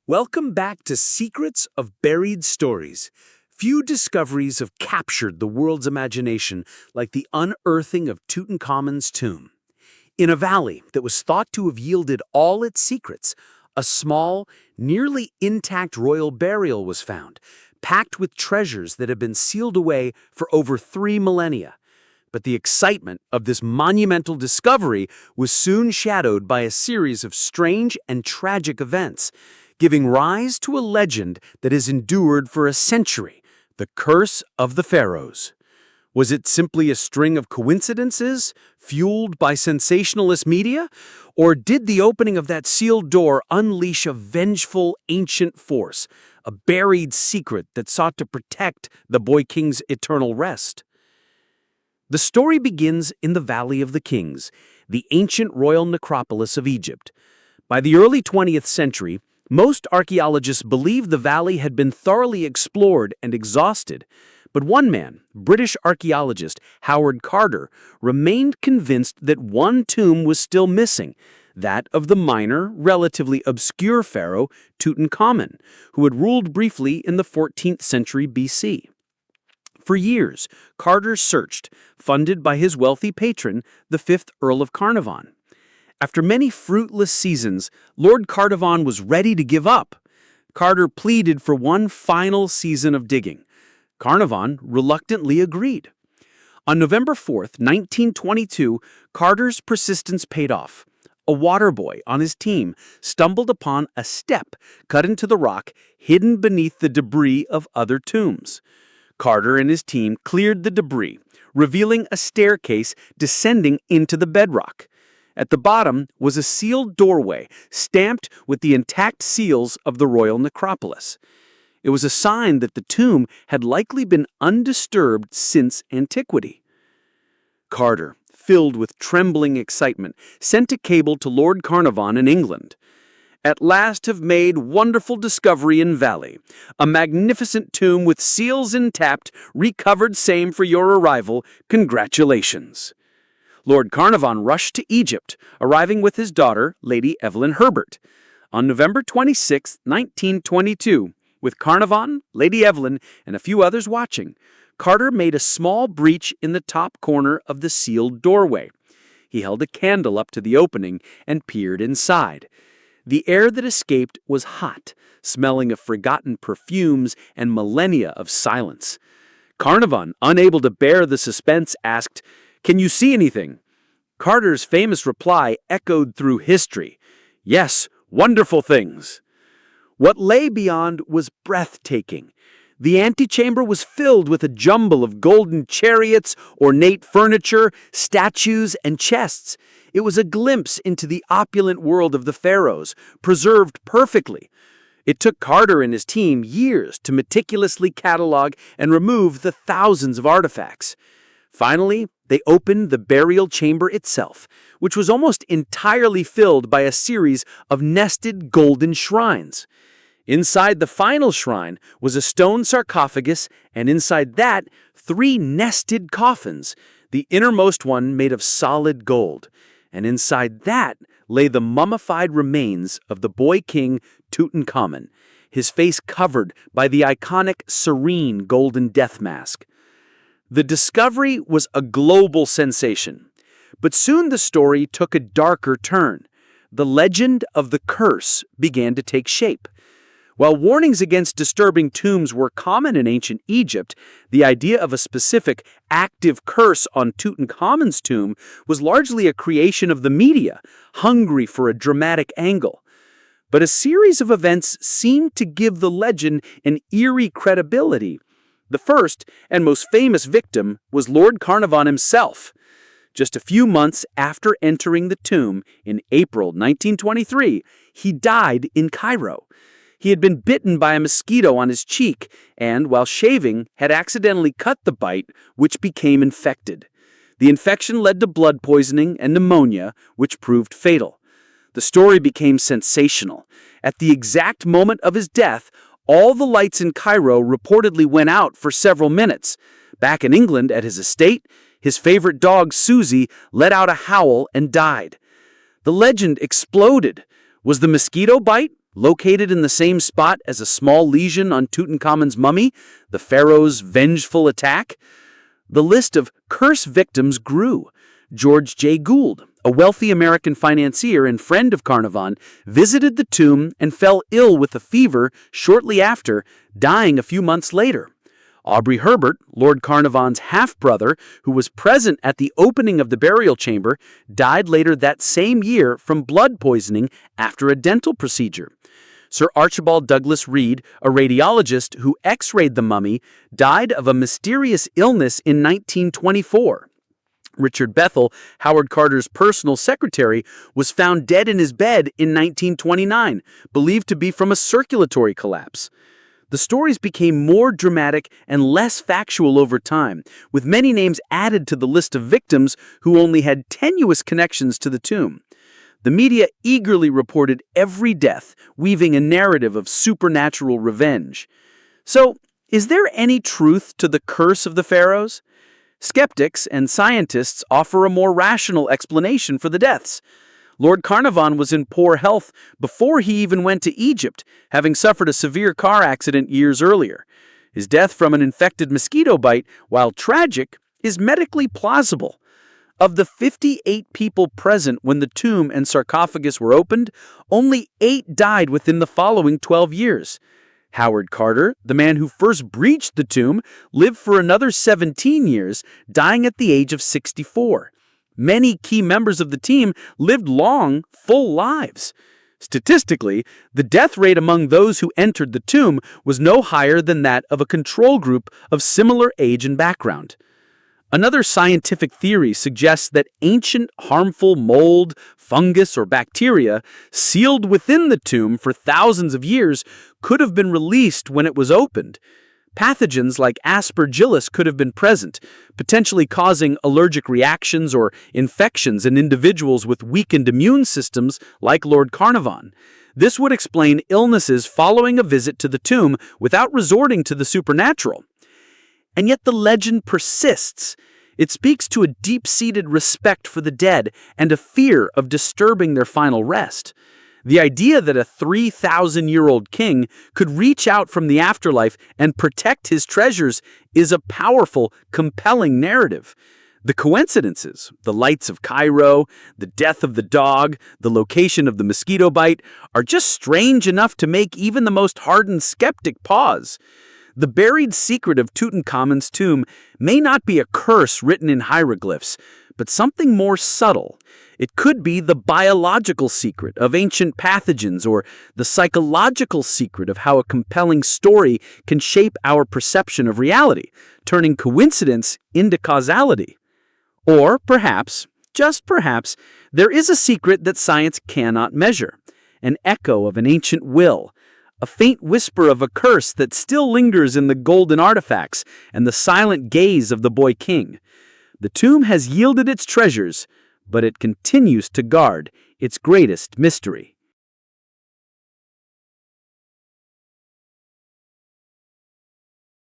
Welcome back to Secrets of Buried Stories. Few discoveries have captured the world's imagination like the unearthing of Tutankhamun's tomb. In a valley that was thought to have yielded all its secrets, a small, nearly intact royal burial was found, packed with treasures that had been sealed away for over 3 millennia. But the excitement of this monumental discovery was soon shadowed by a series of strange and tragic events, giving rise to a legend that has endured for a century, the curse of the Pharaohs. Was it simply a string of coincidences, fueled by sensationalist media? Or did the opening of that sealed door unleash a vengeful ancient force, a buried secret that sought to protect the boy king's eternal rest? The story begins in the Valley of the Kings, the ancient royal necropolis of Egypt. By the early 20th century, most archaeologists believed the valley had been thoroughly explored and exhausted, but one man, British archaeologist Howard Carter, remained convinced that one tomb was still missing, that of the minor, relatively obscure pharaoh Tutankhamun, who had ruled briefly in the 14th century BC. For years, Carter searched, funded by his wealthy patron, the 5th Earl of Carnarvon. After many fruitless seasons, Lord Carnarvon was ready to give up. Carter pleaded for one final season of digging. Carnarvon reluctantly agreed. On November 4th, 1922, Carter's persistence paid off. A water boy on his team stumbled upon a step cut into the rock hidden beneath the debris of other tombs. Carter and his team cleared the debris, revealing a staircase descending into the bedrock. At the bottom was a sealed doorway, stamped with the intact seals of the royal necropolis. It was a sign that the tomb had likely been undisturbed since antiquity. Carter, filled with trembling excitement, sent a cable to Lord Carnarvon in England. "At last have made wonderful discovery in valley. A magnificent tomb with seals intact, recovered same for your arrival. Congratulations." Lord Carnarvon rushed to Egypt, arriving with his daughter, Lady Evelyn Herbert. On November 26, 1922, with Carnarvon, Lady Evelyn, and a few others watching, Carter made a small breach in the top corner of the sealed doorway. He held a candle up to the opening and peered inside. The air that escaped was hot, smelling of forgotten perfumes and millennia of silence. Carnarvon, unable to bear the suspense, asked, "Can you see anything?" Carter's famous reply echoed through history. "Yes, wonderful things." What lay beyond was breathtaking. The antechamber was filled with a jumble of golden chariots, ornate furniture, statues, and chests. It was a glimpse into the opulent world of the pharaohs, preserved perfectly. It took Carter and his team years to meticulously catalog and remove the thousands of artifacts. Finally, they opened the burial chamber itself, which was almost entirely filled by a series of nested golden shrines. Inside the final shrine was a stone sarcophagus, and inside that, 3 nested coffins, the innermost one made of solid gold. And inside that lay the mummified remains of the boy king Tutankhamun, his face covered by the iconic serene golden death mask. The discovery was a global sensation, but soon the story took a darker turn. The legend of the curse began to take shape. While warnings against disturbing tombs were common in ancient Egypt, the idea of a specific active curse on Tutankhamun's tomb was largely a creation of the media, hungry for a dramatic angle. But a series of events seemed to give the legend an eerie credibility. The first and most famous victim was Lord Carnarvon himself. Just a few months after entering the tomb in April 1923, he died in Cairo. He had been bitten by a mosquito on his cheek and, while shaving, had accidentally cut the bite, which became infected. The infection led to blood poisoning and pneumonia, which proved fatal. The story became sensational. At the exact moment of his death, all the lights in Cairo reportedly went out for several minutes. Back in England, at his estate, his favorite dog, Susie, let out a howl and died. The legend exploded. Was the mosquito bite Located in the same spot as a small lesion on Tutankhamun's mummy, the pharaoh's vengeful attack, the list of curse victims grew. George J. Gould, a wealthy American financier and friend of Carnarvon, visited the tomb and fell ill with a fever shortly after, dying a few months later. Aubrey Herbert, Lord Carnarvon's half-brother, who was present at the opening of the burial chamber, died later that same year from blood poisoning after a dental procedure. Sir Archibald Douglas Reed, a radiologist who x-rayed the mummy, died of a mysterious illness in 1924. Richard Bethel, Howard Carter's personal secretary, was found dead in his bed in 1929, believed to be from a circulatory collapse. The stories became more dramatic and less factual over time, with many names added to the list of victims who only had tenuous connections to the tomb. The media eagerly reported every death, weaving a narrative of supernatural revenge. So, is there any truth to the curse of the pharaohs? Skeptics and scientists offer a more rational explanation for the deaths. Lord Carnarvon was in poor health before he even went to Egypt, having suffered a severe car accident years earlier. His death from an infected mosquito bite, while tragic, is medically plausible. Of the 58 people present when the tomb and sarcophagus were opened, only 8 died within the following 12 years. Howard Carter, the man who first breached the tomb, lived for another 17 years, dying at the age of 64. Many key members of the team lived long, full lives. Statistically, the death rate among those who entered the tomb was no higher than that of a control group of similar age and background. Another scientific theory suggests that ancient harmful mold, fungus, or bacteria sealed within the tomb for thousands of years could have been released when it was opened. Pathogens like Aspergillus could have been present, potentially causing allergic reactions or infections in individuals with weakened immune systems like Lord Carnarvon. This would explain illnesses following a visit to the tomb without resorting to the supernatural. And yet the legend persists. It speaks to a deep-seated respect for the dead and a fear of disturbing their final rest. The idea that a 3,000-year-old king could reach out from the afterlife and protect his treasures is a powerful, compelling narrative. The coincidences, the lights of Cairo, the death of the dog, the location of the mosquito bite, are just strange enough to make even the most hardened skeptic pause. The buried secret of Tutankhamun's tomb may not be a curse written in hieroglyphs, but something more subtle. It could be the biological secret of ancient pathogens or the psychological secret of how a compelling story can shape our perception of reality, turning coincidence into causality. Or perhaps, just perhaps, there is a secret that science cannot measure, an echo of an ancient will, a faint whisper of a curse that still lingers in the golden artifacts and the silent gaze of the boy king. The tomb has yielded its treasures, but it continues to guard its greatest mystery.